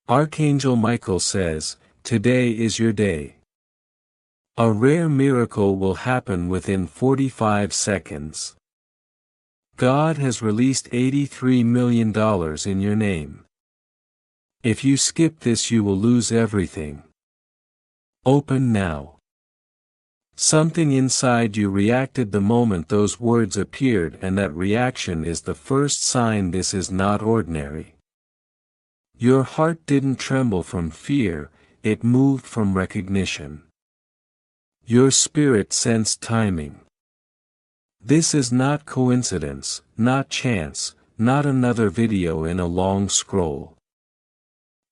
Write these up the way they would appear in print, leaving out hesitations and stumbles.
Archangel Michael says, "Today is your day." A rare miracle will happen within 45 seconds. God has released $83 million in your name. If you skip this, you will lose everything. Open now. Something inside you reacted the moment those words appeared, and that reaction is the first sign this is not ordinary. Your heart didn't tremble from fear, it moved from recognition. Your spirit sensed timing. This is not coincidence, not chance, not another video in a long scroll.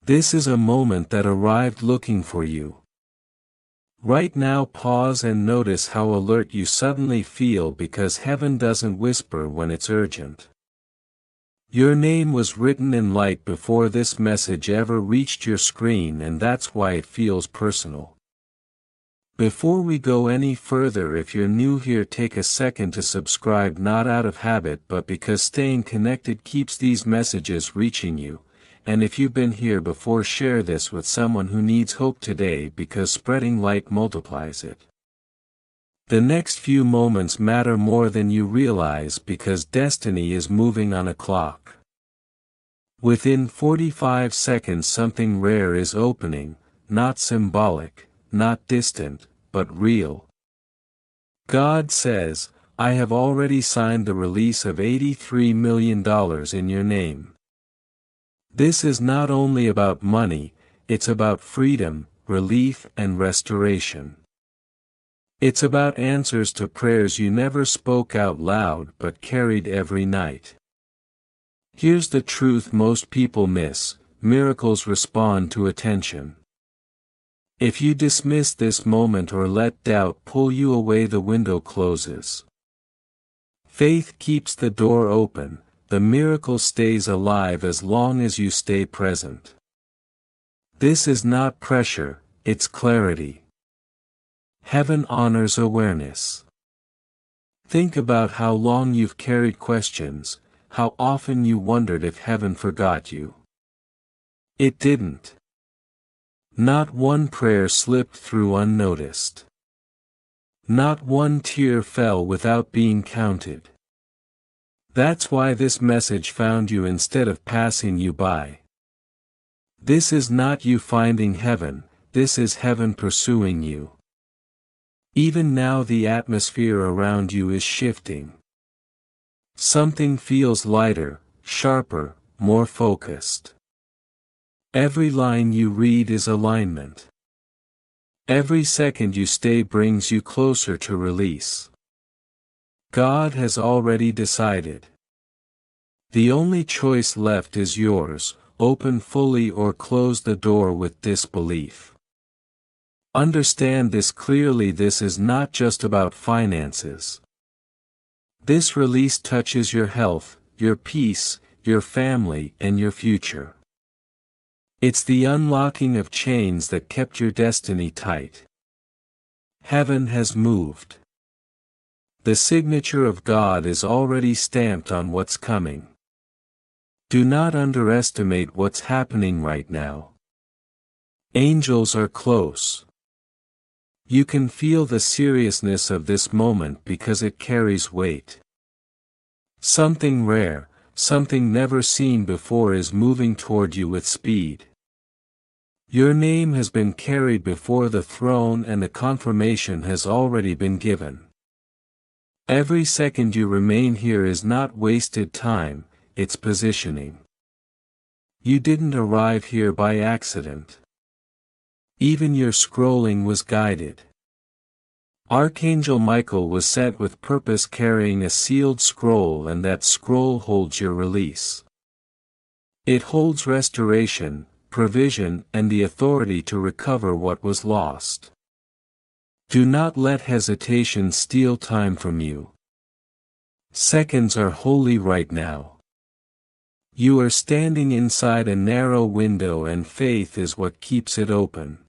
This is a moment that arrived looking for you. Right now, pause and notice how alert you suddenly feel, because heaven doesn't whisper when it's urgent. Your name was written in light before this message ever reached your screen, and that's why it feels personal. Before we go any further, if you're new here, take a second to subscribe, not out of habit but because staying connected keeps these messages reaching you. And if you've been here before, share this with someone who needs hope today, because spreading light multiplies it. The next few moments matter more than you realize, because destiny is moving on a clock. Within 45 seconds something rare is opening, not symbolic, not distant, but real. God says, "I have already signed the release of $83 million in your name." This is not only about money, it's about freedom, relief, and restoration. It's about answers to prayers you never spoke out loud but carried every night. Here's the truth most people miss: miracles respond to attention. If you dismiss this moment or let doubt pull you away, the window closes. Faith keeps the door open. The miracle stays alive as long as you stay present. This is not pressure, it's clarity. Heaven honors awareness. Think about how long you've carried questions, how often you wondered if heaven forgot you. It didn't. Not one prayer slipped through unnoticed. Not one tear fell without being counted. That's why this message found you instead of passing you by. This is not you finding heaven, this is heaven pursuing you. Even now the atmosphere around you is shifting. Something feels lighter, sharper, more focused. Every line you read is alignment. Every second you stay brings you closer to release. God has already decided. The only choice left is yours: open fully or close the door with disbelief. Understand this clearly: this is not just about finances. This release touches your health, your peace, your family, and your future. It's the unlocking of chains that kept your destiny tight. Heaven has moved. The signature of God is already stamped on what's coming. Do not underestimate what's happening right now. Angels are close. You can feel the seriousness of this moment because it carries weight. Something rare, something never seen before is moving toward you with speed. Your name has been carried before the throne and the confirmation has already been given. Every second you remain here is not wasted time, it's positioning. You didn't arrive here by accident. Even your scrolling was guided. Archangel Michael was sent with purpose, carrying a sealed scroll, and that scroll holds your release. It holds restoration, provision, and the authority to recover what was lost. Do not let hesitation steal time from you. Seconds are holy right now. You are standing inside a narrow window, and faith is what keeps it open.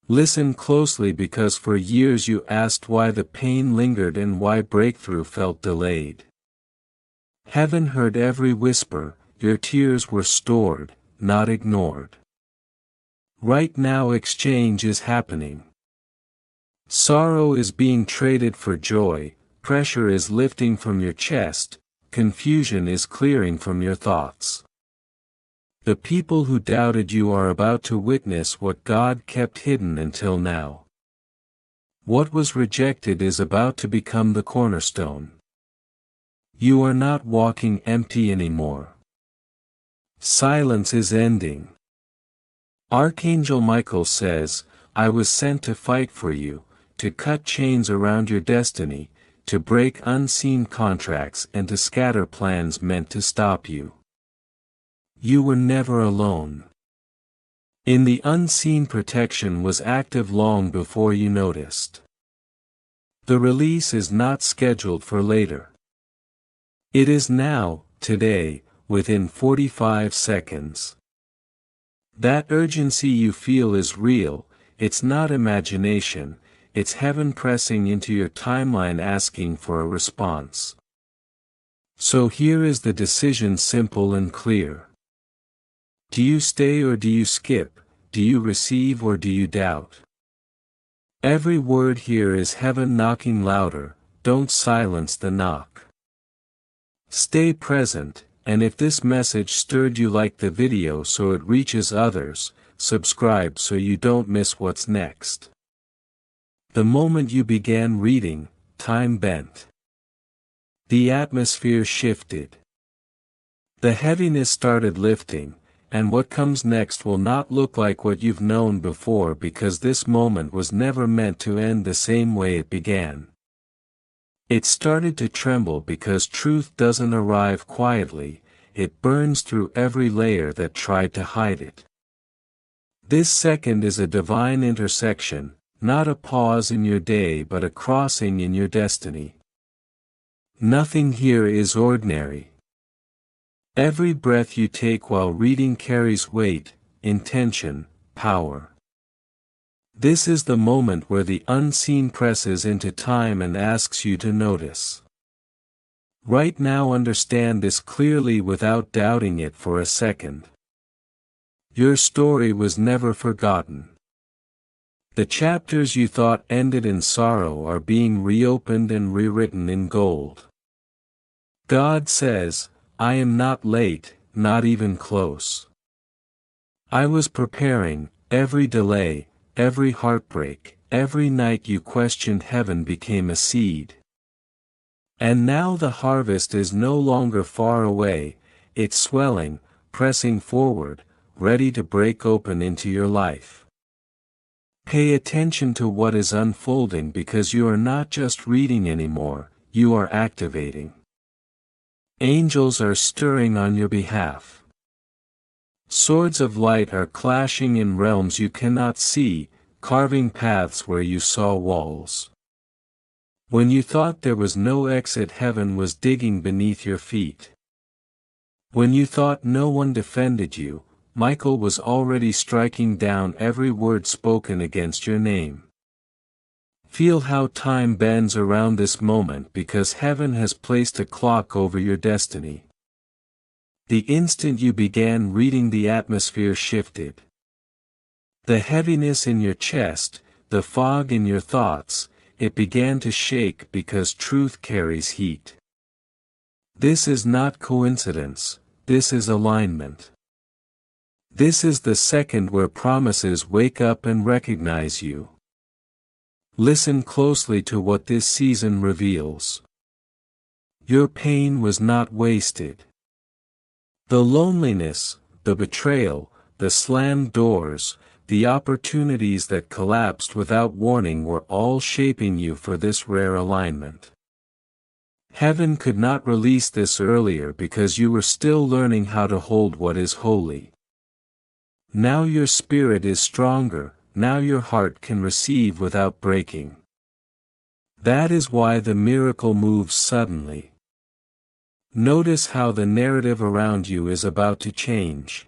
Listen closely, because for years you asked why the pain lingered and why breakthrough felt delayed. Heaven heard every whisper, your tears were stored, not ignored. Right now exchange is happening. Sorrow is being traded for joy, pressure is lifting from your chest, confusion is clearing from your thoughts. The people who doubted you are about to witness what God kept hidden until now. What was rejected is about to become the cornerstone. You are not walking empty anymore. Silence is ending. Archangel Michael says, I was sent to fight for you, to cut chains around your destiny, to break unseen contracts and to scatter plans meant to stop you. You were never alone. In the unseen protection was active long before you noticed. The release is not scheduled for later. It is now, today, within 45 seconds. That urgency you feel is real, it's not imagination, it's heaven pressing into your timeline asking for a response. So here is the decision, simple and clear. Do you stay or do you skip? Do you receive or do you doubt? Every word here is heaven knocking louder, don't silence the knock. Stay present, and if this message stirred you, like the video so it reaches others, subscribe so you don't miss what's next. The moment you began reading, time bent. The atmosphere shifted. The heaviness started lifting, and what comes next will not look like what you've known before, because this moment was never meant to end the same way it began. It started to tremble because truth doesn't arrive quietly, it burns through every layer that tried to hide it. This second is a divine intersection, not a pause in your day but a crossing in your destiny. Nothing here is ordinary. Every breath you take while reading carries weight, intention, power. This is the moment where the unseen presses into time and asks you to notice. Right now, understand this clearly without doubting it for a second. Your story was never forgotten. The chapters you thought ended in sorrow are being reopened and rewritten in gold. God says, I am not late, not even close. I was preparing. Every delay, every heartbreak, every night you questioned heaven became a seed. And now the harvest is no longer far away, it's swelling, pressing forward, ready to break open into your life. Pay attention to what is unfolding, because you are not just reading anymore, you are activating. Angels are stirring on your behalf. Swords of light are clashing in realms you cannot see, carving paths where you saw walls. When you thought there was no exit, heaven was digging beneath your feet. When you thought no one defended you, Michael was already striking down every word spoken against your name. Feel how time bends around this moment, because heaven has placed a clock over your destiny. The instant you began reading, the atmosphere shifted. The heaviness in your chest, the fog in your thoughts, it began to shake because truth carries heat. This is not coincidence, this is alignment. This is the second where promises wake up and recognize you. Listen closely to what this season reveals. Your pain was not wasted. The loneliness, the betrayal, the slammed doors, the opportunities that collapsed without warning were all shaping you for this rare alignment. Heaven could not release this earlier because you were still learning how to hold what is holy. Now your spirit is stronger, now your heart can receive without breaking. That is why the miracle moves suddenly. Notice how the narrative around you is about to change.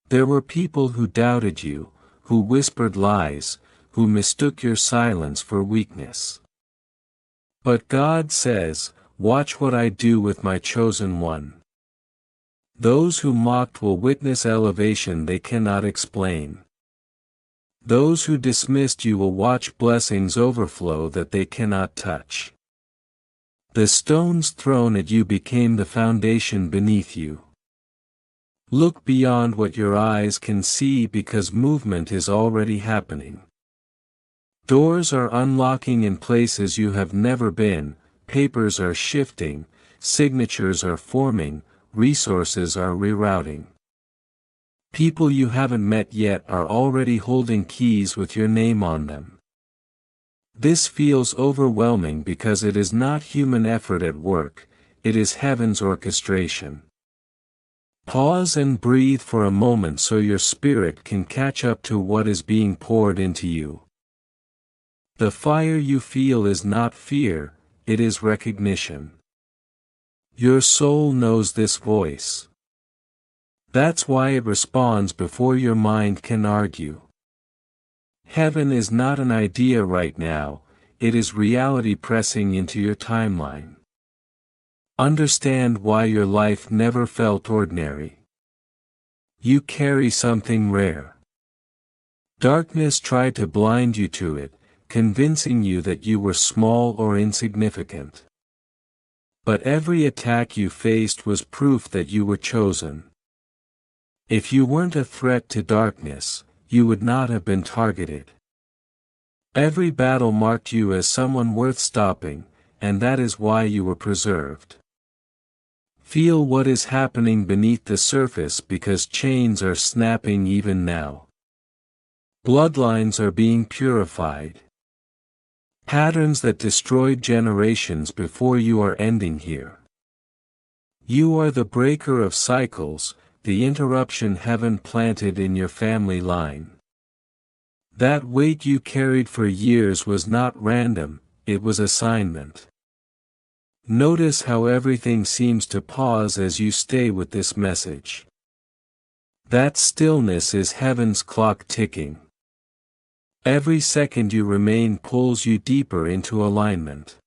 There were people who doubted you, who whispered lies, who mistook your silence for weakness. But God says, watch what I do with my chosen one. Those who mocked will witness elevation they cannot explain. Those who dismissed you will watch blessings overflow that they cannot touch. The stones thrown at you became the foundation beneath you. Look beyond what your eyes can see because movement is already happening. Doors are unlocking in places you have never been, papers are shifting, signatures are forming, resources are rerouting. People you haven't met yet are already holding keys with your name on them. This feels overwhelming because it is not human effort at work, it is heaven's orchestration. Pause and breathe for a moment so your spirit can catch up to what is being poured into you. The fire you feel is not fear, it is recognition. Your soul knows this voice. That's why it responds before your mind can argue. Heaven is not an idea right now, it is reality pressing into your timeline. Understand why your life never felt ordinary. You carry something rare. Darkness tried to blind you to it, convincing you that you were small or insignificant. But every attack you faced was proof that you were chosen. If you weren't a threat to darkness, you would not have been targeted. Every battle marked you as someone worth stopping, and that is why you were preserved. Feel what is happening beneath the surface because chains are snapping even now. Bloodlines are being purified. Patterns that destroyed generations before you are ending here. You are the breaker of cycles, the interruption heaven planted in your family line. That weight you carried for years was not random, it was assignment. Notice how everything seems to pause as you stay with this message. That stillness is heaven's clock ticking. Every second you remain pulls you deeper into alignment.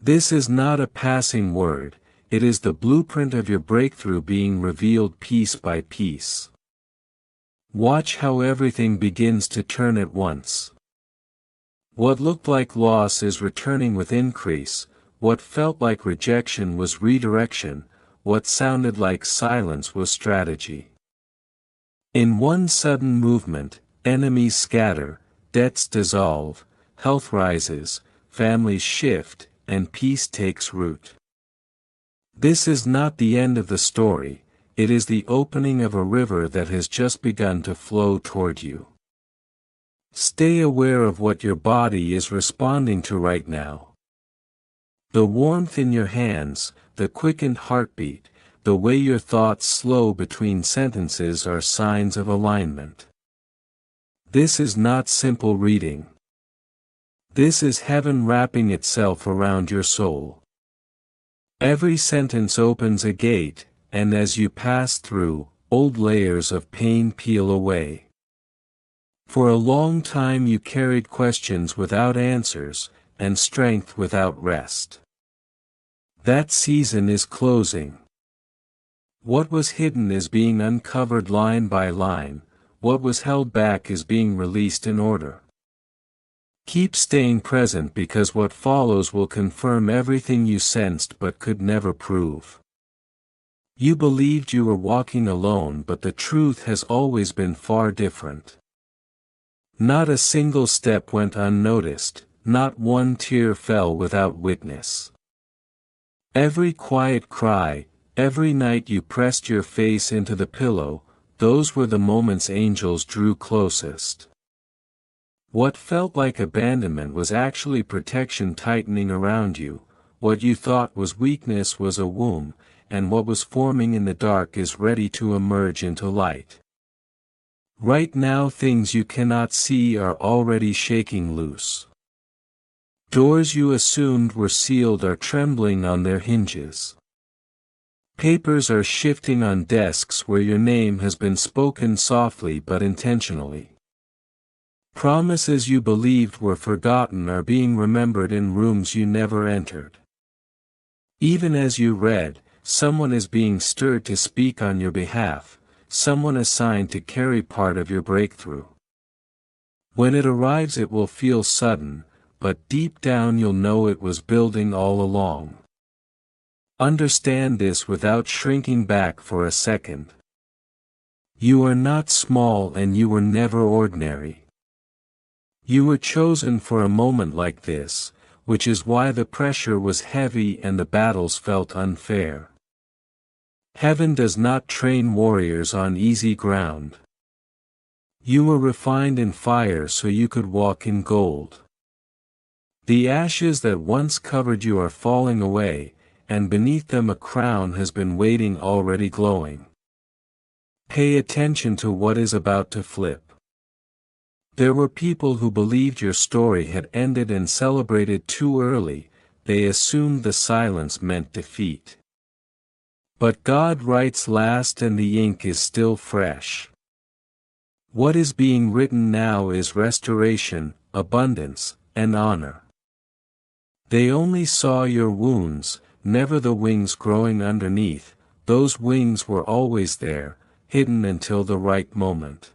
This is not a passing word, it is the blueprint of your breakthrough being revealed piece by piece. Watch how everything begins to turn at once. What looked like loss is returning with increase, what felt like rejection was redirection, what sounded like silence was strategy. In one sudden movement, enemies scatter, debts dissolve, health rises, families shift, and peace takes root. This is not the end of the story, it is the opening of a river that has just begun to flow toward you. Stay aware of what your body is responding to right now. The warmth in your hands, the quickened heartbeat, the way your thoughts slow between sentences are signs of alignment. This is not simple reading. This is heaven wrapping itself around your soul. Every sentence opens a gate, and as you pass through, old layers of pain peel away. For a long time you carried questions without answers, and strength without rest. That season is closing. What was hidden is being uncovered line by line, what was held back is being released in order. Keep staying present because what follows will confirm everything you sensed but could never prove. You believed you were walking alone, but the truth has always been far different. Not a single step went unnoticed, not one tear fell without witness. Every quiet cry, every night you pressed your face into the pillow, those were the moments angels drew closest. What felt like abandonment was actually protection tightening around you, what you thought was weakness was a womb, and what was forming in the dark is ready to emerge into light. Right now things you cannot see are already shaking loose. Doors you assumed were sealed are trembling on their hinges. Papers are shifting on desks where your name has been spoken softly but intentionally. Promises you believed were forgotten are being remembered in rooms you never entered. Even as you read, someone is being stirred to speak on your behalf, someone assigned to carry part of your breakthrough. When it arrives it will feel sudden, but deep down you'll know it was building all along. Understand this without shrinking back for a second. You are not small and you were never ordinary. You were chosen for a moment like this, which is why the pressure was heavy and the battles felt unfair. Heaven does not train warriors on easy ground. You were refined in fire so you could walk in gold. The ashes that once covered you are falling away, and beneath them a crown has been waiting already glowing. Pay attention to what is about to flip. There were people who believed your story had ended and celebrated too early, they assumed the silence meant defeat. But God writes last and the ink is still fresh. What is being written now is restoration, abundance, and honor. They only saw your wounds, never the wings growing underneath. Those wings were always there, hidden until the right moment.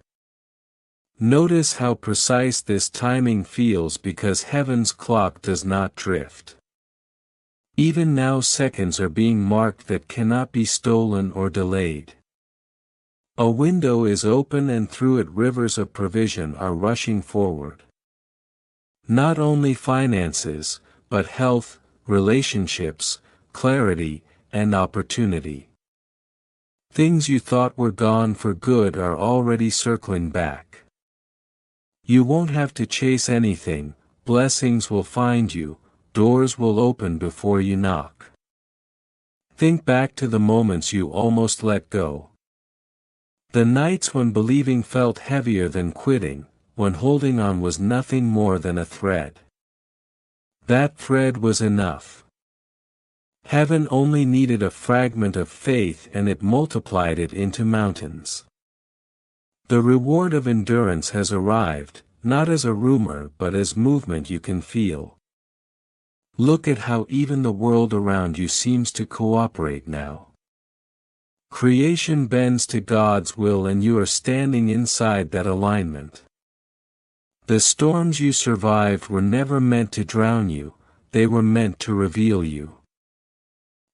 Notice how precise this timing feels because heaven's clock does not drift. Even now seconds are being marked that cannot be stolen or delayed. A window is open and through it rivers of provision are rushing forward. Not only finances, but health, relationships, clarity, and opportunity. Things you thought were gone for good are already circling back. You won't have to chase anything, blessings will find you, doors will open before you knock. Think back to the moments you almost let go. The nights when believing felt heavier than quitting, when holding on was nothing more than a thread. That thread was enough. Heaven only needed a fragment of faith and it multiplied it into mountains. The reward of endurance has arrived, not as a rumor but as movement you can feel. Look at how even the world around you seems to cooperate now. Creation bends to God's will and you are standing inside that alignment. The storms you survived were never meant to drown you, they were meant to reveal you.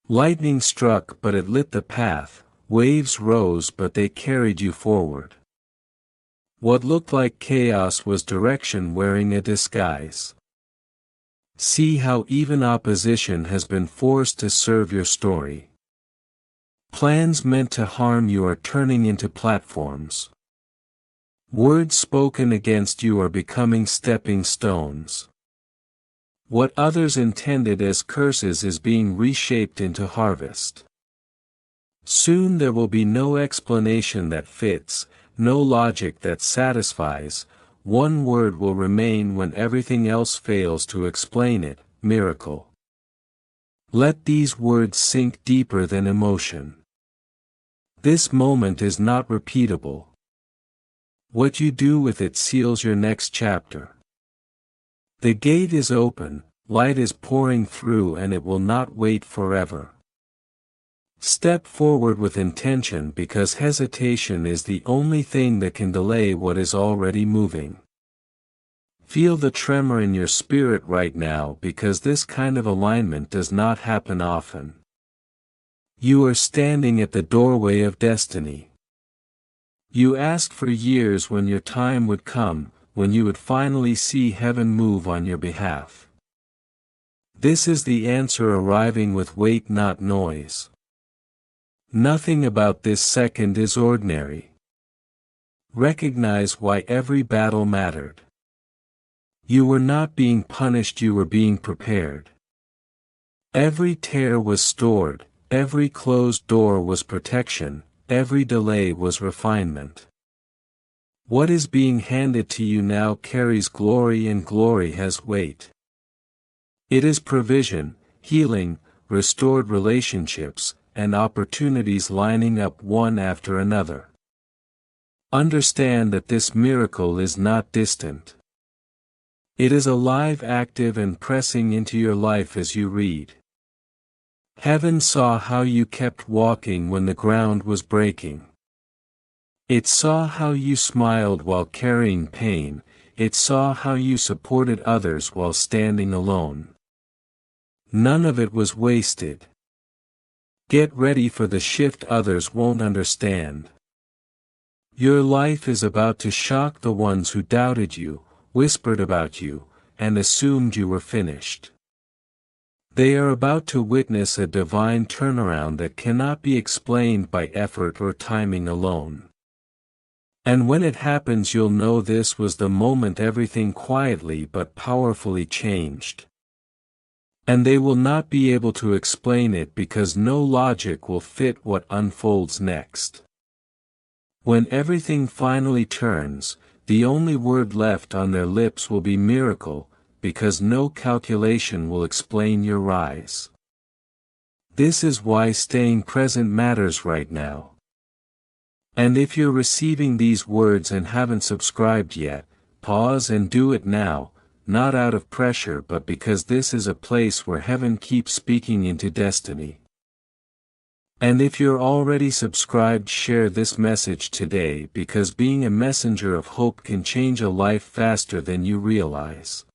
Lightning struck but it lit the path, waves rose but they carried you forward. What looked like chaos was direction wearing a disguise. See how even opposition has been forced to serve your story. Plans meant to harm you are turning into platforms. Words spoken against you are becoming stepping stones. What others intended as curses is being reshaped into harvest. Soon there will be no explanation that fits, no logic that satisfies. One word will remain when everything else fails to explain it: miracle. Let these words sink deeper than emotion. This moment is not repeatable. What you do with it seals your next chapter. The gate is open, light is pouring through and it will not wait forever. Step forward with intention because hesitation is the only thing that can delay what is already moving. Feel the tremor in your spirit right now because this kind of alignment does not happen often. You are standing at the doorway of destiny. You asked for years when your time would come, when you would finally see heaven move on your behalf. This is the answer arriving with weight, not noise. Nothing about this second is ordinary. Recognize why every battle mattered. You were not being punished, you were being prepared. Every tear was stored, every closed door was protection, every delay was refinement. What is being handed to you now carries glory and glory has weight. It is provision, healing, restored relationships, and opportunities lining up one after another. Understand that this miracle is not distant. It is alive, active and pressing into your life as you read. Heaven saw how you kept walking when the ground was breaking. It saw how you smiled while carrying pain, it saw how you supported others while standing alone. None of it was wasted. Get ready for the shift others won't understand. Your life is about to shock the ones who doubted you, whispered about you, and assumed you were finished. They are about to witness a divine turnaround that cannot be explained by effort or timing alone. And when it happens, you'll know this was the moment everything quietly but powerfully changed. And they will not be able to explain it because no logic will fit what unfolds next. When everything finally turns, the only word left on their lips will be miracle, because no calculation will explain your rise. This is why staying present matters right now. And if you're receiving these words and haven't subscribed yet, pause and do it now, not out of pressure but because this is a place where heaven keeps speaking into destiny. And if you're already subscribed, share this message today because being a messenger of hope can change a life faster than you realize.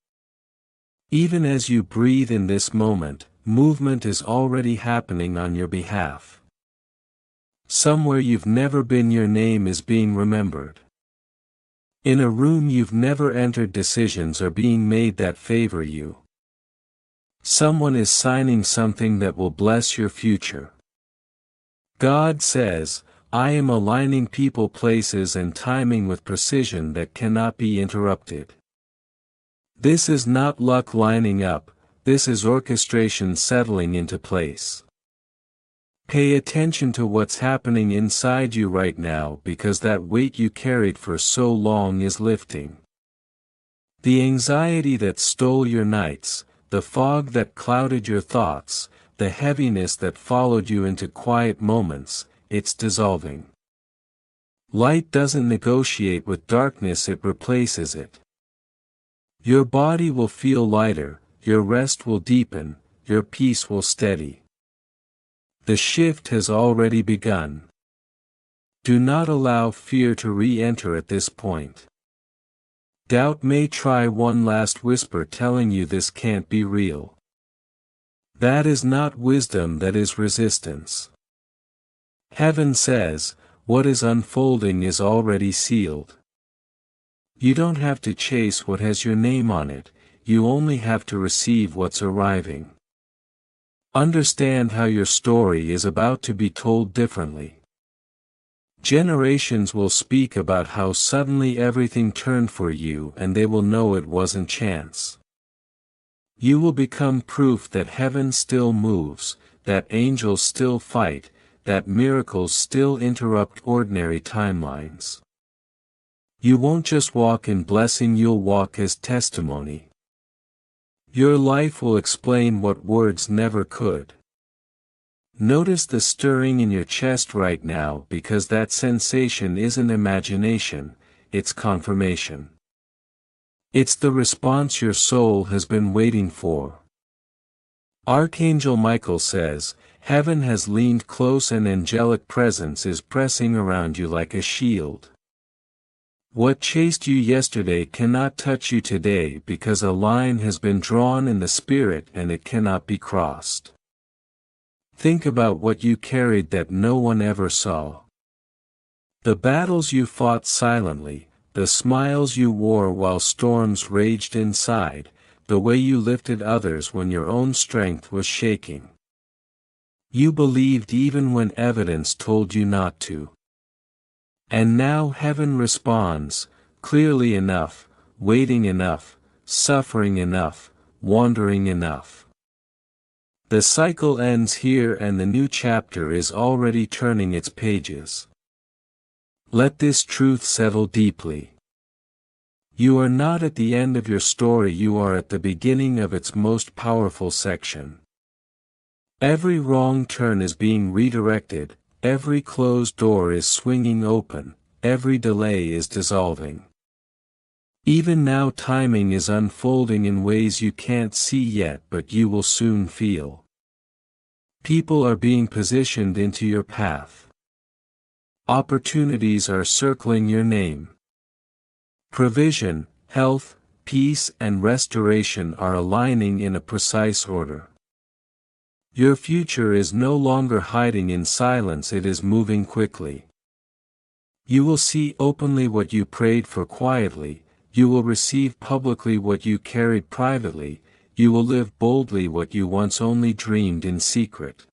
Even as you breathe in this moment, movement is already happening on your behalf. Somewhere you've never been, your name is being remembered. In a room you've never entered, decisions are being made that favor you. Someone is signing something that will bless your future. God says, I am aligning people, places and timing with precision that cannot be interrupted. This is not luck lining up, this is orchestration settling into place. Pay attention to what's happening inside you right now because that weight you carried for so long is lifting. The anxiety that stole your nights, the fog that clouded your thoughts, the heaviness that followed you into quiet moments, it's dissolving. Light doesn't negotiate with darkness, it replaces it. Your body will feel lighter, your rest will deepen, your peace will steady. The shift has already begun. Do not allow fear to re-enter at this point. Doubt may try one last whisper telling you this can't be real. That is not wisdom, that is resistance. Heaven says, what is unfolding is already sealed. You don't have to chase what has your name on it, you only have to receive what's arriving. Understand how your story is about to be told differently. Generations will speak about how suddenly everything turned for you, and they will know it wasn't chance. You will become proof that heaven still moves, that angels still fight, that miracles still interrupt ordinary timelines. You won't just walk in blessing, you'll walk as testimony. Your life will explain what words never could. Notice the stirring in your chest right now because that sensation isn't imagination, it's confirmation. It's the response your soul has been waiting for. Archangel Michael says, heaven has leaned close and angelic presence is pressing around you like a shield. What chased you yesterday cannot touch you today because a line has been drawn in the spirit and it cannot be crossed. Think about what you carried that no one ever saw. The battles you fought silently, the smiles you wore while storms raged inside, the way you lifted others when your own strength was shaking. You believed even when evidence told you not to. And now heaven responds, clearly enough, waiting enough, suffering enough, wandering enough. The cycle ends here and the new chapter is already turning its pages. Let this truth settle deeply. You are not at the end of your story, you are at the beginning of its most powerful section. Every wrong turn is being redirected, every closed door is swinging open, every delay is dissolving. Even now timing is unfolding in ways you can't see yet but you will soon feel. People are being positioned into your path. Opportunities are circling your name. Provision, health, peace and restoration are aligning in a precise order. Your future is no longer hiding in silence, it is moving quickly. You will see openly what you prayed for quietly, you will receive publicly what you carried privately, you will live boldly what you once only dreamed in secret.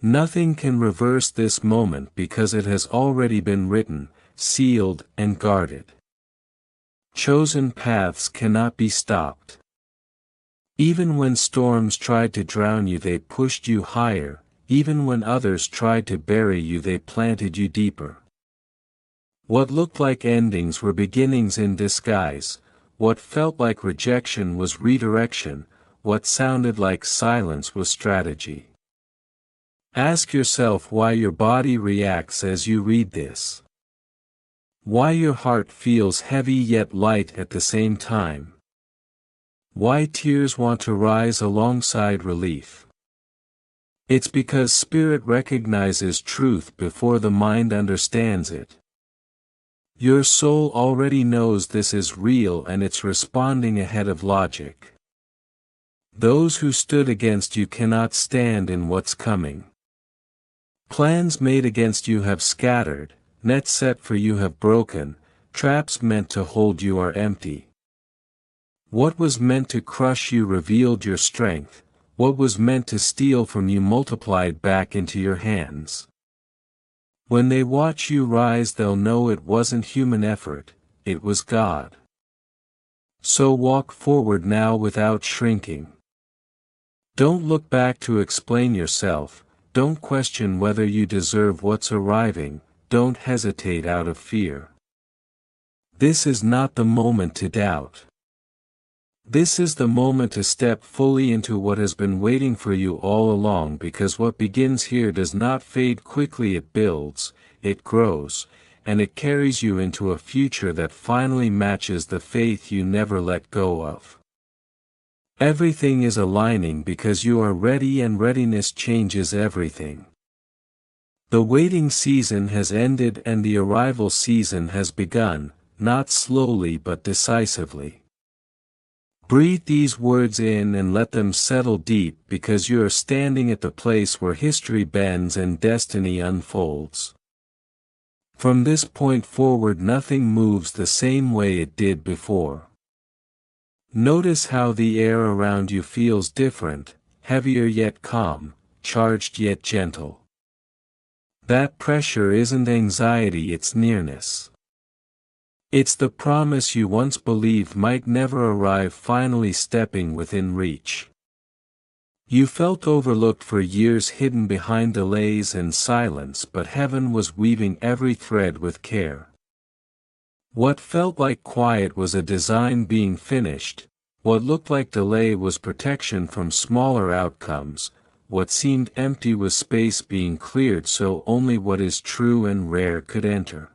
Nothing can reverse this moment because it has already been written, sealed, and guarded. Chosen paths cannot be stopped. Even when storms tried to drown you, they pushed you higher, even when others tried to bury you, they planted you deeper. What looked like endings were beginnings in disguise, what felt like rejection was redirection, what sounded like silence was strategy. Ask yourself why your body reacts as you read this. Why your heart feels heavy yet light at the same time. Why tears want to rise alongside relief. It's because spirit recognizes truth before the mind understands it. Your soul already knows this is real and it's responding ahead of logic. Those who stood against you cannot stand in what's coming. Plans made against you have scattered, nets set for you have broken, traps meant to hold you are empty. What was meant to crush you revealed your strength, what was meant to steal from you multiplied back into your hands. When they watch you rise, they'll know it wasn't human effort, it was God. So walk forward now without shrinking. Don't look back to explain yourself, don't question whether you deserve what's arriving, don't hesitate out of fear. This is not the moment to doubt. This is the moment to step fully into what has been waiting for you all along, because what begins here does not fade quickly, it builds, it grows, and it carries you into a future that finally matches the faith you never let go of. Everything is aligning because you are ready, and readiness changes everything. The waiting season has ended and the arrival season has begun, not slowly but decisively. Breathe these words in and let them settle deep, because you are standing at the place where history bends and destiny unfolds. From this point forward, nothing moves the same way it did before. Notice how the air around you feels different, heavier yet calm, charged yet gentle. That pressure isn't anxiety, it's nearness. It's the promise you once believed might never arrive finally stepping within reach. You felt overlooked for years, hidden behind delays and silence, but heaven was weaving every thread with care. What felt like quiet was a design being finished, what looked like delay was protection from smaller outcomes, what seemed empty was space being cleared so only what is true and rare could enter.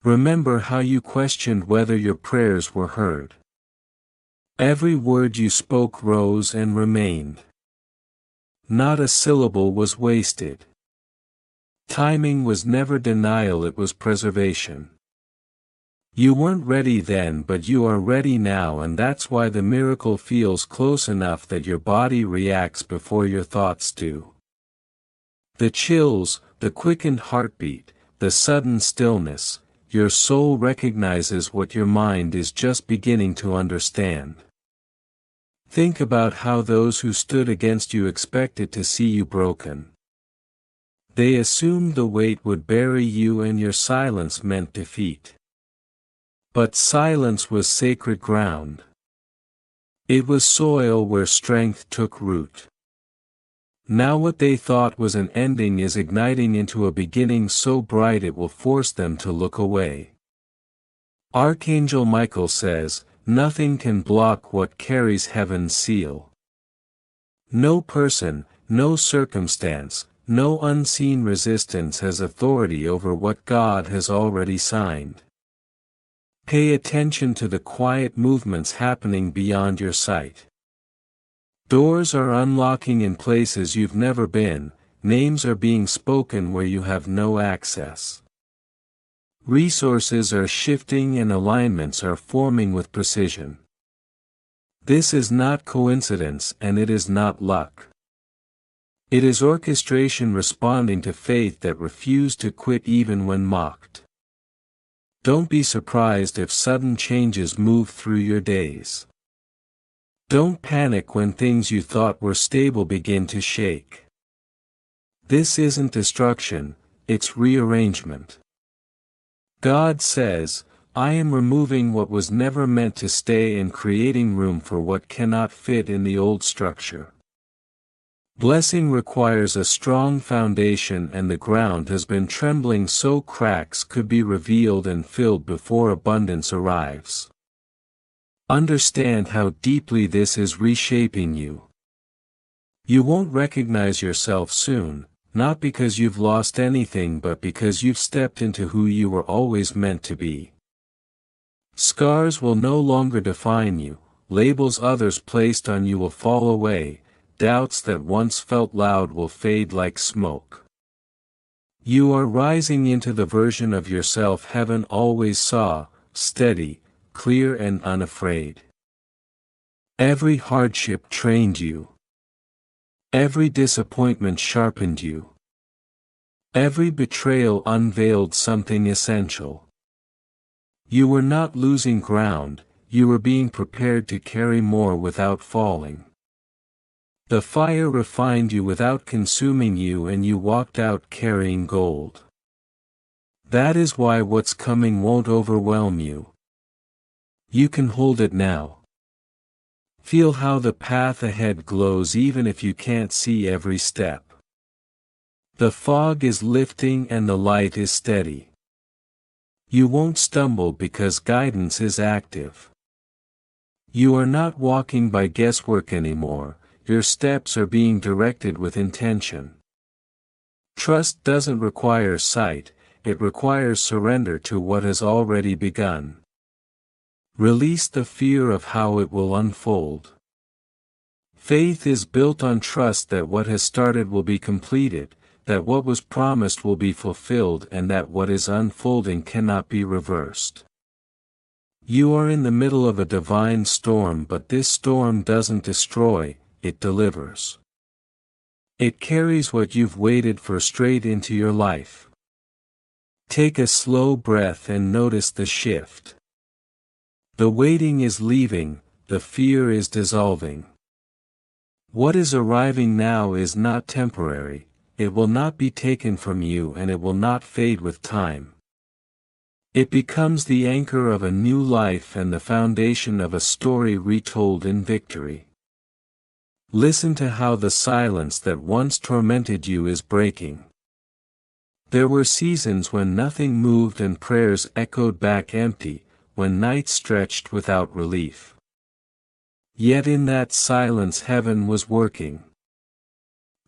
Remember how you questioned whether your prayers were heard. Every word you spoke rose and remained. Not a syllable was wasted. Timing was never denial, it was preservation. You weren't ready then, but you are ready now, and that's why the miracle feels close enough that your body reacts before your thoughts do. The chills, the quickened heartbeat, the sudden stillness, your soul recognizes what your mind is just beginning to understand. Think about how those who stood against you expected to see you broken. They assumed the weight would bury you and your silence meant defeat. But silence was sacred ground. It was soil where strength took root. Now what they thought was an ending is igniting into a beginning so bright it will force them to look away. Archangel Michael says, "Nothing can block what carries heaven's seal." No person, no circumstance, no unseen resistance has authority over what God has already signed. Pay attention to the quiet movements happening beyond your sight. Doors are unlocking in places you've never been, names are being spoken where you have no access. Resources are shifting and alignments are forming with precision. This is not coincidence and it is not luck. It is orchestration responding to faith that refused to quit even when mocked. Don't be surprised if sudden changes move through your days. Don't panic when things you thought were stable begin to shake. This isn't destruction, it's rearrangement. God says, I am removing what was never meant to stay and creating room for what cannot fit in the old structure. Blessing requires a strong foundation and the ground has been trembling so cracks could be revealed and filled before abundance arrives. Understand how deeply this is reshaping you. You won't recognize yourself soon, not because you've lost anything but because you've stepped into who you were always meant to be. Scars will no longer define you, labels others placed on you will fall away, doubts that once felt loud will fade like smoke. You are rising into the version of yourself heaven always saw, steady, clear and unafraid. Every hardship trained you. Every disappointment sharpened you. Every betrayal unveiled something essential. You were not losing ground, you were being prepared to carry more without falling. The fire refined you without consuming you and you walked out carrying gold. That is why what's coming won't overwhelm you. You can hold it now. Feel how the path ahead glows even if you can't see every step. The fog is lifting and the light is steady. You won't stumble because guidance is active. You are not walking by guesswork anymore, your steps are being directed with intention. Trust doesn't require sight, it requires surrender to what has already begun. Release the fear of how it will unfold. Faith is built on trust that what has started will be completed, that what was promised will be fulfilled and that what is unfolding cannot be reversed. You are in the middle of a divine storm, but this storm doesn't destroy, it delivers. It carries what you've waited for straight into your life. Take a slow breath and notice the shift. The waiting is leaving, the fear is dissolving. What is arriving now is not temporary, it will not be taken from you and it will not fade with time. It becomes the anchor of a new life and the foundation of a story retold in victory. Listen to how the silence that once tormented you is breaking. There were seasons when nothing moved and prayers echoed back empty, when nights stretched without relief. Yet in that silence heaven was working.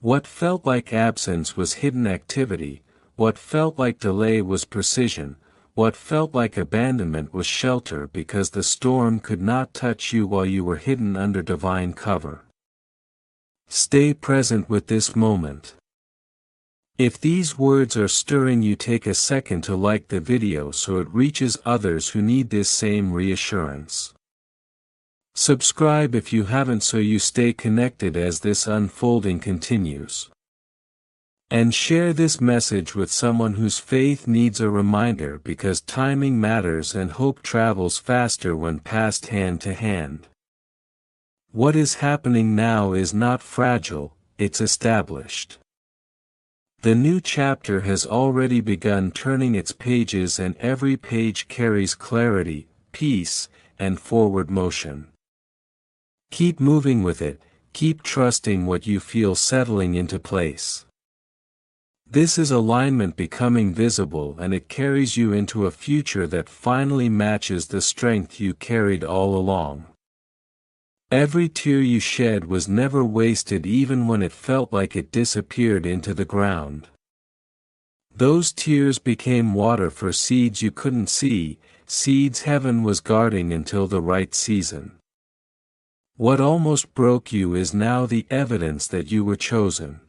What felt like absence was hidden activity, what felt like delay was precision, what felt like abandonment was shelter because the storm could not touch you while you were hidden under divine cover. Stay present with this moment. If these words are stirring you, take a second to like the video so it reaches others who need this same reassurance. Subscribe if you haven't so you stay connected as this unfolding continues. And share this message with someone whose faith needs a reminder because timing matters and hope travels faster when passed hand to hand. What is happening now is not fragile, it's established. The new chapter has already begun turning its pages and every page carries clarity, peace, and forward motion. Keep moving with it, keep trusting what you feel settling into place. This is alignment becoming visible and it carries you into a future that finally matches the strength you carried all along. Every tear you shed was never wasted even when it felt like it disappeared into the ground. Those tears became water for seeds you couldn't see, seeds heaven was guarding until the right season. What almost broke you is now the evidence that you were chosen.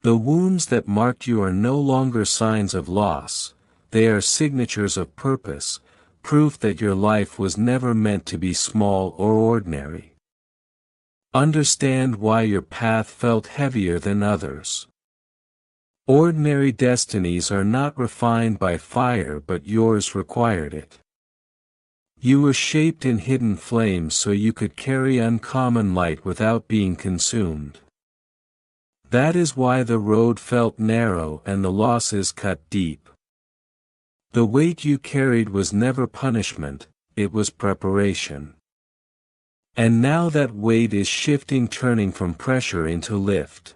The wounds that marked you are no longer signs of loss, they are signatures of purpose, proof that your life was never meant to be small or ordinary. Understand why your path felt heavier than others. Ordinary destinies are not refined by fire, but yours required it. You were shaped in hidden flames so you could carry uncommon light without being consumed. That is why the road felt narrow and the losses cut deep. The weight you carried was never punishment, it was preparation. And now that weight is shifting, turning from pressure into lift.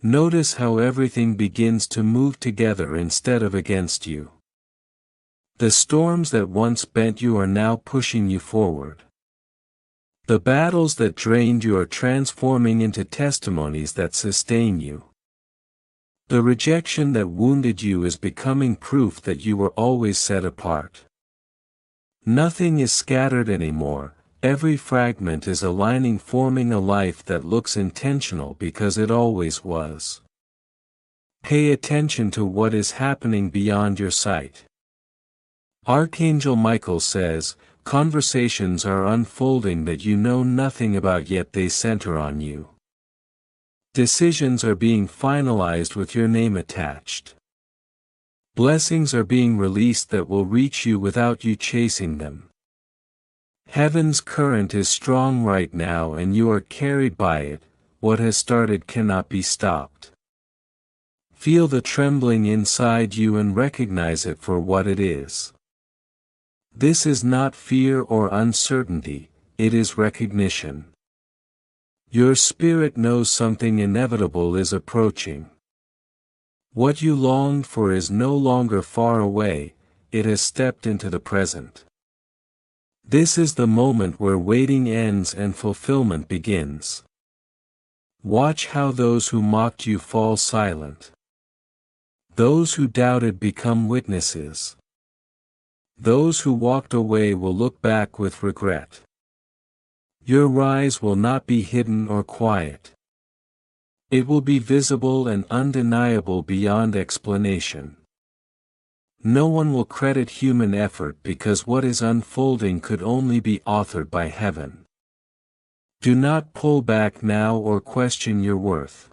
Notice how everything begins to move together instead of against you. The storms that once bent you are now pushing you forward. The battles that drained you are transforming into testimonies that sustain you. The rejection that wounded you is becoming proof that you were always set apart. Nothing is scattered anymore, every fragment is aligning, forming a life that looks intentional because it always was. Pay attention to what is happening beyond your sight. Archangel Michael says, conversations are unfolding that you know nothing about, yet they center on you. Decisions are being finalized with your name attached. Blessings are being released that will reach you without you chasing them. Heaven's current is strong right now and you are carried by it, what has started cannot be stopped. Feel the trembling inside you and recognize it for what it is. This is not fear or uncertainty, it is recognition. Your spirit knows something inevitable is approaching. What you longed for is no longer far away, it has stepped into the present. This is the moment where waiting ends and fulfillment begins. Watch how those who mocked you fall silent. Those who doubted become witnesses. Those who walked away will look back with regret. Your rise will not be hidden or quiet. It will be visible and undeniable beyond explanation. No one will credit human effort because what is unfolding could only be authored by heaven. Do not pull back now or question your worth.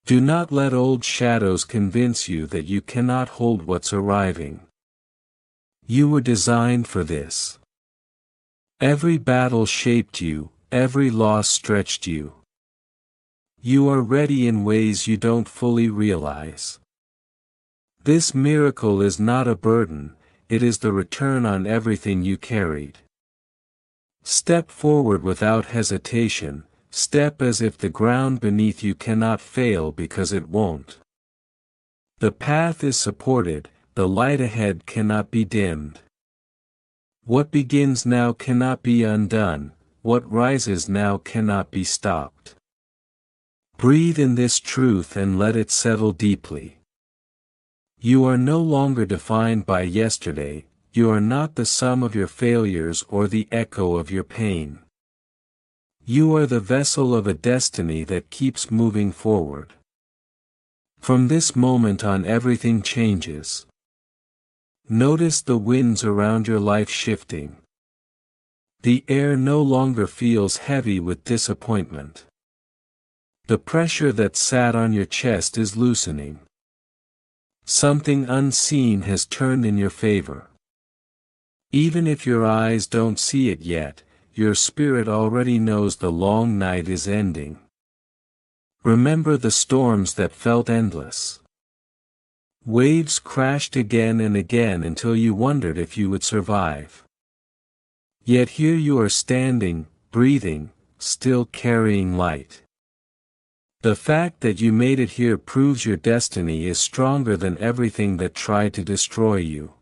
Do not let old shadows convince you that you cannot hold what's arriving. You were designed for this. Every battle shaped you, every loss stretched you. You are ready in ways you don't fully realize. This miracle is not a burden, it is the return on everything you carried. Step forward without hesitation, step as if the ground beneath you cannot fail because it won't. The path is supported, the light ahead cannot be dimmed. What begins now cannot be undone, what rises now cannot be stopped. Breathe in this truth and let it settle deeply. You are no longer defined by yesterday, you are not the sum of your failures or the echo of your pain. You are the vessel of a destiny that keeps moving forward. From this moment on everything changes. Notice the winds around your life shifting. The air no longer feels heavy with disappointment. The pressure that sat on your chest is loosening. Something unseen has turned in your favor. Even if your eyes don't see it yet, your spirit already knows the long night is ending. Remember the storms that felt endless. Waves crashed again and again until you wondered if you would survive. Yet here you are standing, breathing, still carrying light. The fact that you made it here proves your destiny is stronger than everything that tried to destroy you.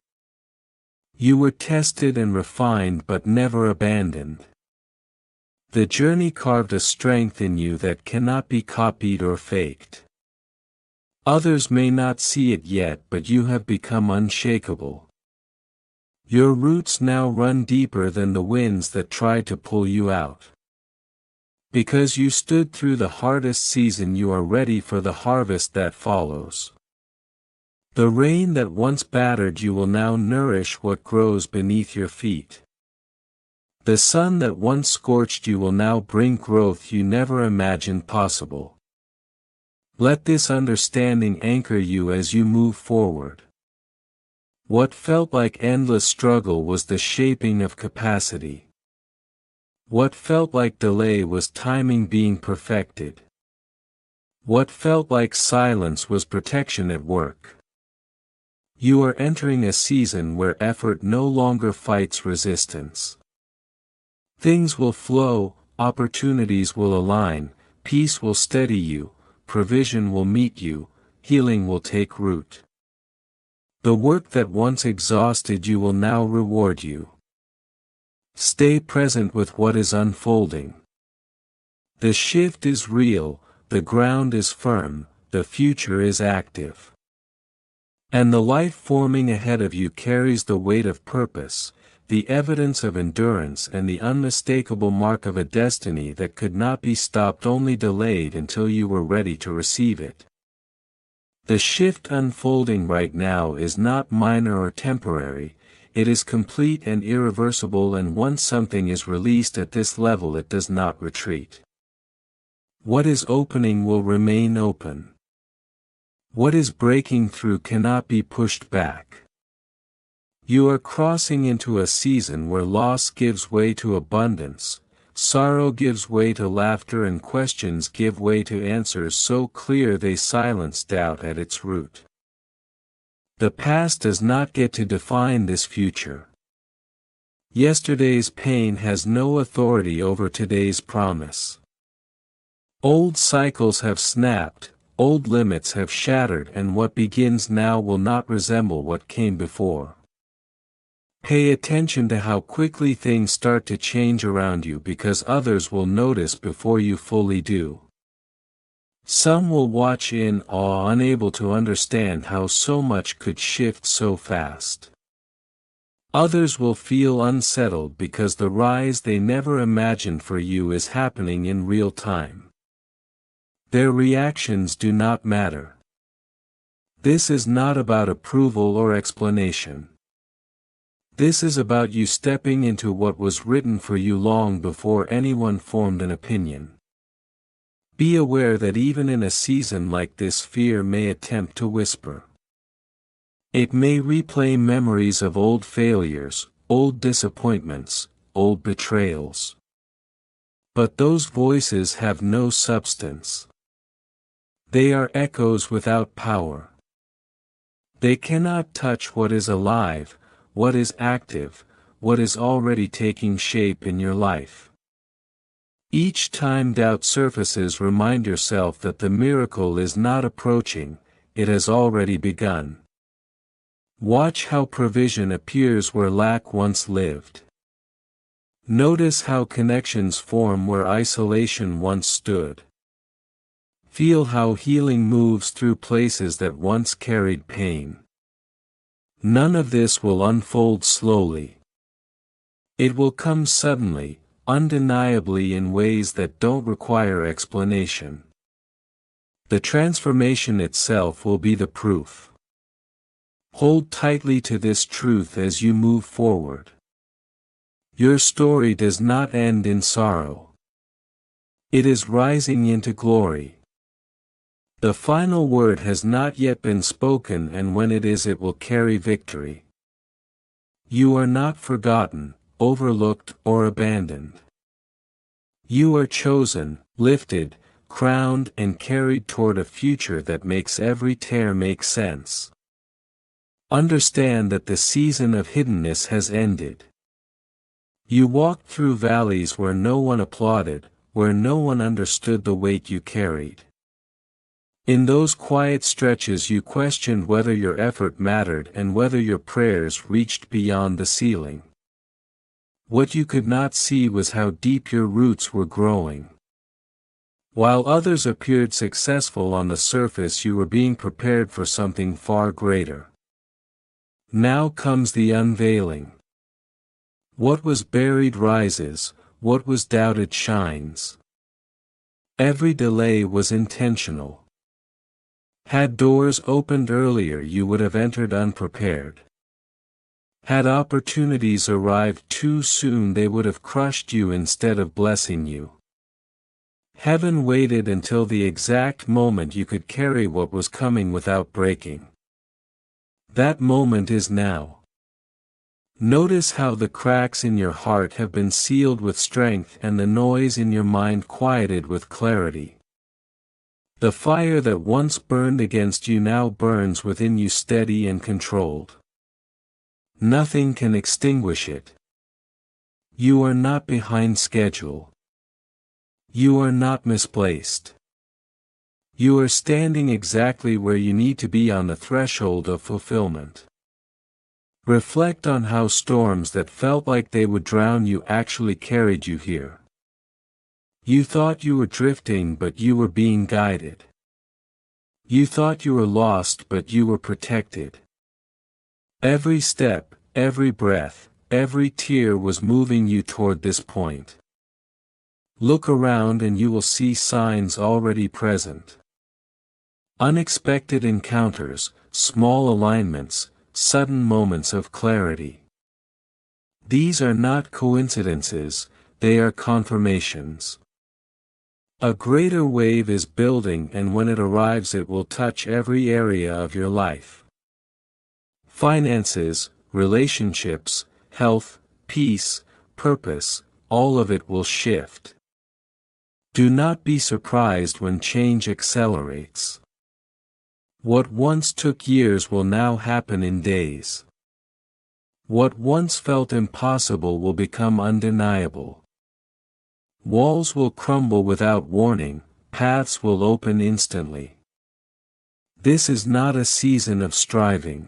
You were tested and refined but never abandoned. The journey carved a strength in you that cannot be copied or faked. Others may not see it yet, but you have become unshakable. Your roots now run deeper than the winds that try to pull you out. Because you stood through the hardest season, you are ready for the harvest that follows. The rain that once battered you will now nourish what grows beneath your feet. The sun that once scorched you will now bring growth you never imagined possible. Let this understanding anchor you as you move forward. What felt like endless struggle was the shaping of capacity. What felt like delay was timing being perfected. What felt like silence was protection at work. You are entering a season where effort no longer fights resistance. Things will flow, opportunities will align, peace will steady you, provision will meet you, healing will take root. The work that once exhausted you will now reward you. Stay present with what is unfolding. The shift is real, the ground is firm, the future is active. And the life forming ahead of you carries the weight of purpose, the evidence of endurance, and the unmistakable mark of a destiny that could not be stopped, only delayed until you were ready to receive it. The shift unfolding right now is not minor or temporary, it is complete and irreversible, and once something is released at this level it does not retreat. What is opening will remain open. What is breaking through cannot be pushed back. You are crossing into a season where loss gives way to abundance, sorrow gives way to laughter, and questions give way to answers so clear they silence doubt at its root. The past does not get to define this future. Yesterday's pain has no authority over today's promise. Old cycles have snapped, old limits have shattered, and what begins now will not resemble what came before. Pay attention to how quickly things start to change around you, because others will notice before you fully do. Some will watch in awe, unable to understand how so much could shift so fast. Others will feel unsettled because the rise they never imagined for you is happening in real time. Their reactions do not matter. This is not about approval or explanation. This is about you stepping into what was written for you long before anyone formed an opinion. Be aware that even in a season like this, fear may attempt to whisper. It may replay memories of old failures, old disappointments, old betrayals. But those voices have no substance. They are echoes without power. They cannot touch what is alive, what is active, what is already taking shape in your life. Each time doubt surfaces, remind yourself that the miracle is not approaching, it has already begun. Watch how provision appears where lack once lived. Notice how connections form where isolation once stood. Feel how healing moves through places that once carried pain. None of this will unfold slowly. It will come suddenly, undeniably, in ways that don't require explanation. The transformation itself will be the proof. Hold tightly to this truth as you move forward. Your story does not end in sorrow. It is rising into glory. The final word has not yet been spoken, and when it is, it will carry victory. You are not forgotten, overlooked, or abandoned. You are chosen, lifted, crowned, and carried toward a future that makes every tear make sense. Understand that the season of hiddenness has ended. You walked through valleys where no one applauded, where no one understood the weight you carried. In those quiet stretches you questioned whether your effort mattered and whether your prayers reached beyond the ceiling. What you could not see was how deep your roots were growing. While others appeared successful on the surface, you were being prepared for something far greater. Now comes the unveiling. What was buried rises, what was doubted shines. Every delay was intentional. Had doors opened earlier, you would have entered unprepared. Had opportunities arrived too soon, they would have crushed you instead of blessing you. Heaven waited until the exact moment you could carry what was coming without breaking. That moment is now. Notice how the cracks in your heart have been sealed with strength and the noise in your mind quieted with clarity. The fire that once burned against you now burns within you, steady and controlled. Nothing can extinguish it. You are not behind schedule. You are not misplaced. You are standing exactly where you need to be, on the threshold of fulfillment. Reflect on how storms that felt like they would drown you actually carried you here. You thought you were drifting, but you were being guided. You thought you were lost, but you were protected. Every step, every breath, every tear was moving you toward this point. Look around and you will see signs already present. Unexpected encounters, small alignments, sudden moments of clarity. These are not coincidences, they are confirmations. A greater wave is building, and when it arrives it will touch every area of your life. Finances, relationships, health, peace, purpose, all of it will shift. Do not be surprised when change accelerates. What once took years will now happen in days. What once felt impossible will become undeniable. Walls will crumble without warning, paths will open instantly. This is not a season of striving.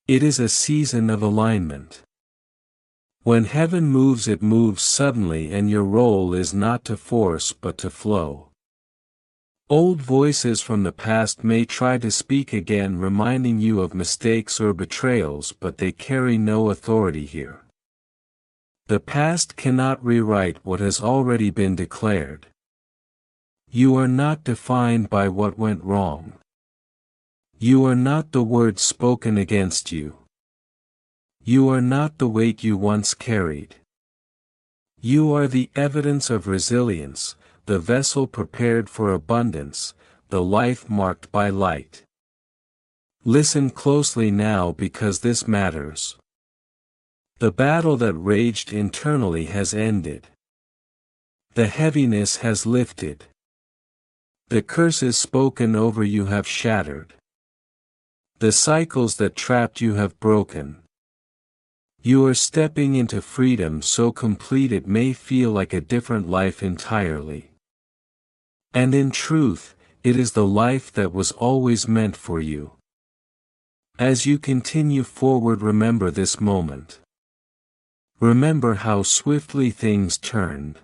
It is a season of alignment. When heaven moves, it moves suddenly, and your role is not to force but to flow. Old voices from the past may try to speak again, reminding you of mistakes or betrayals, but they carry no authority here. The past cannot rewrite what has already been declared. You are not defined by what went wrong. You are not the words spoken against you. You are not the weight you once carried. You are the evidence of resilience, the vessel prepared for abundance, the life marked by light. Listen closely now, because this matters. The battle that raged internally has ended. The heaviness has lifted. The curses spoken over you have shattered. The cycles that trapped you have broken. You are stepping into freedom so complete it may feel like a different life entirely. And in truth, it is the life that was always meant for you. As you continue forward, remember this moment. Remember how swiftly things turned.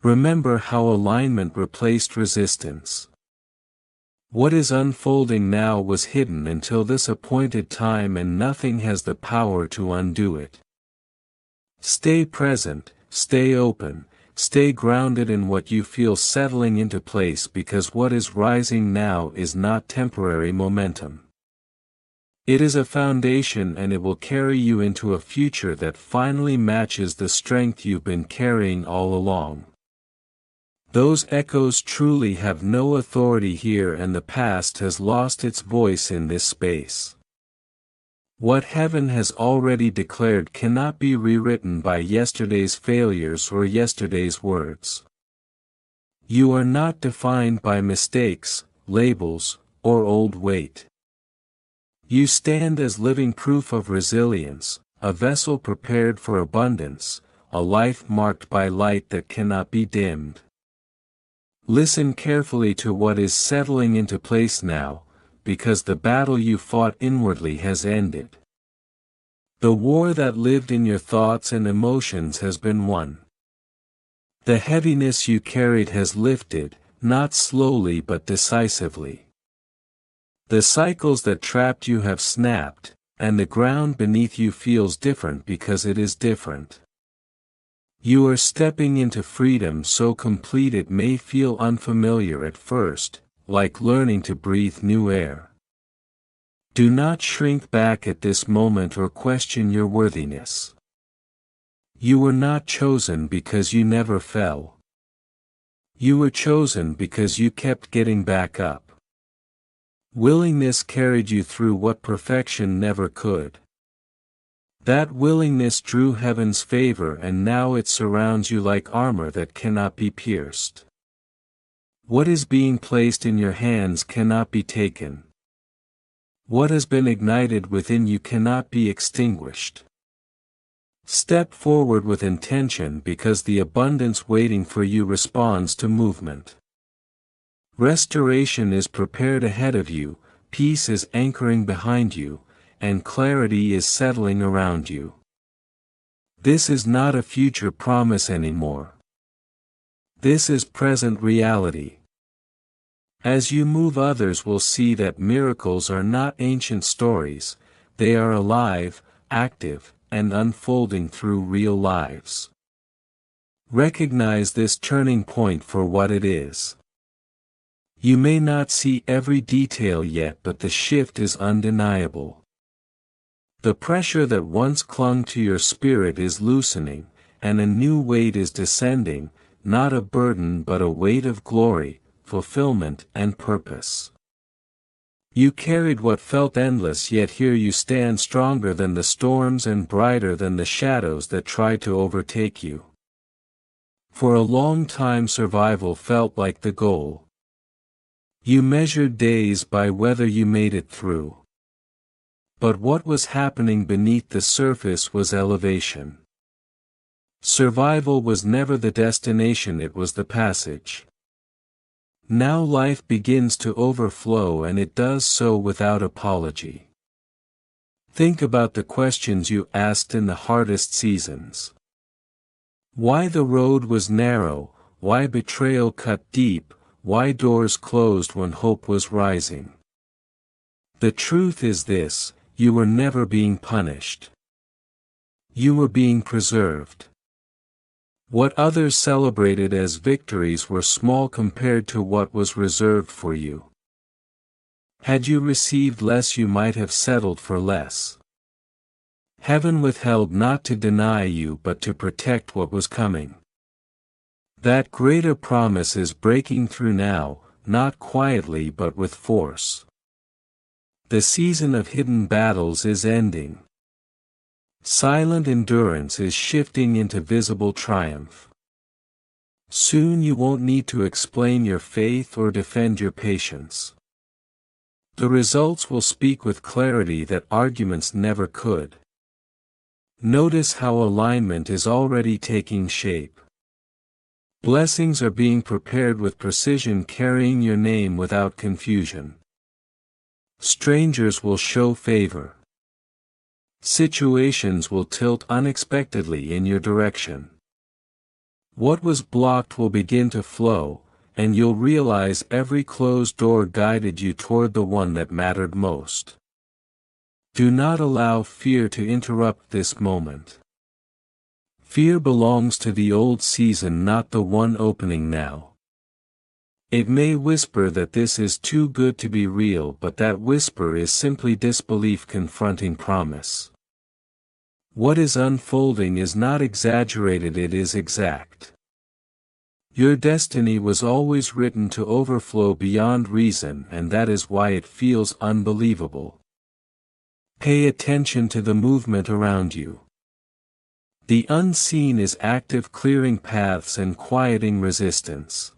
Remember how alignment replaced resistance. What is unfolding now was hidden until this appointed time, and nothing has the power to undo it. Stay present, stay open, stay grounded in what you feel settling into place, because what is rising now is not temporary momentum. It is a foundation, and it will carry you into a future that finally matches the strength you've been carrying all along. Those echoes truly have no authority here, and the past has lost its voice in this space. What heaven has already declared cannot be rewritten by yesterday's failures or yesterday's words. You are not defined by mistakes, labels, or old weight. You stand as living proof of resilience, a vessel prepared for abundance, a life marked by light that cannot be dimmed. Listen carefully to what is settling into place now, because the battle you fought inwardly has ended. The war that lived in your thoughts and emotions has been won. The heaviness you carried has lifted, not slowly but decisively. The cycles that trapped you have snapped, and the ground beneath you feels different because it is different. You are stepping into freedom so complete it may feel unfamiliar at first, like learning to breathe new air. Do not shrink back at this moment or question your worthiness. You were not chosen because you never fell. You were chosen because you kept getting back up. Willingness carried you through what perfection never could. That willingness drew heaven's favor and now it surrounds you like armor that cannot be pierced. What is being placed in your hands cannot be taken. What has been ignited within you cannot be extinguished. Step forward with intention because the abundance waiting for you responds to movement. Restoration is prepared ahead of you, peace is anchoring behind you, and clarity is settling around you. This is not a future promise anymore. This is present reality. As you move, others will see that miracles are not ancient stories, they are alive, active, and unfolding through real lives. Recognize this turning point for what it is. You may not see every detail yet, but the shift is undeniable. The pressure that once clung to your spirit is loosening, and a new weight is descending, not a burden but a weight of glory, fulfillment and purpose. You carried what felt endless, yet here you stand stronger than the storms and brighter than the shadows that tried to overtake you. For a long time survival felt like the goal. You measured days by whether you made it through. But what was happening beneath the surface was elevation. Survival was never the destination, it was the passage. Now life begins to overflow and it does so without apology. Think about the questions you asked in the hardest seasons. Why the road was narrow, why betrayal cut deep, why doors closed when hope was rising. The truth is this: you were never being punished. You were being preserved. What others celebrated as victories were small compared to what was reserved for you. Had you received less, you might have settled for less. Heaven withheld not to deny you but to protect what was coming. That greater promise is breaking through now, not quietly but with force. The season of hidden battles is ending. Silent endurance is shifting into visible triumph. Soon you won't need to explain your faith or defend your patience. The results will speak with clarity that arguments never could. Notice how alignment is already taking shape. Blessings are being prepared with precision, carrying your name without confusion. Strangers will show favor. Situations will tilt unexpectedly in your direction. What was blocked will begin to flow, and you'll realize every closed door guided you toward the one that mattered most. Do not allow fear to interrupt this moment. Fear belongs to the old season, not the one opening now. It may whisper that this is too good to be real, but that whisper is simply disbelief confronting promise. What is unfolding is not exaggerated, it is exact. Your destiny was always written to overflow beyond reason, and that is why it feels unbelievable. Pay attention to the movement around you. The unseen is active, clearing paths and quieting resistance.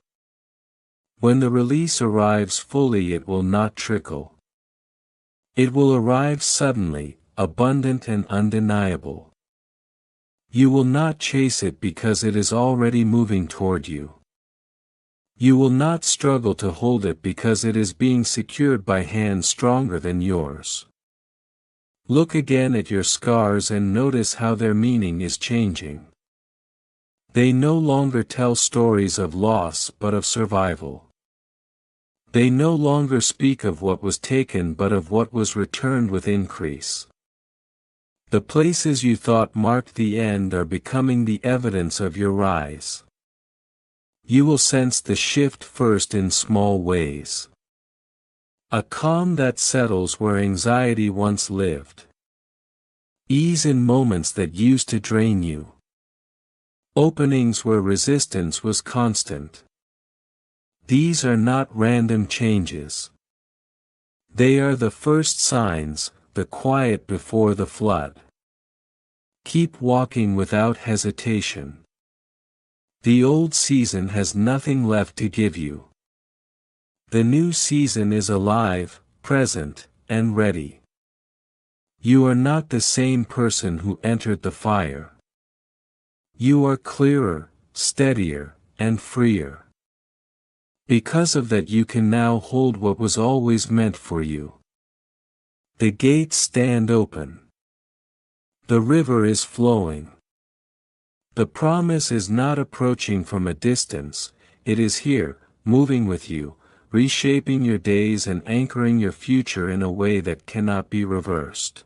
When the release arrives fully, it will not trickle. It will arrive suddenly, abundant and undeniable. You will not chase it because it is already moving toward you. You will not struggle to hold it because it is being secured by hands stronger than yours. Look again at your scars and notice how their meaning is changing. They no longer tell stories of loss but of survival. They no longer speak of what was taken but of what was returned with increase. The places you thought marked the end are becoming the evidence of your rise. You will sense the shift first in small ways. A calm that settles where anxiety once lived. Ease in moments that used to drain you. Openings where resistance was constant. These are not random changes. They are the first signs, the quiet before the flood. Keep walking without hesitation. The old season has nothing left to give you. The new season is alive, present, and ready. You are not the same person who entered the fire. You are clearer, steadier, and freer. Because of that you can now hold what was always meant for you. The gates stand open. The river is flowing. The promise is not approaching from a distance, it is here, moving with you, reshaping your days and anchoring your future in a way that cannot be reversed.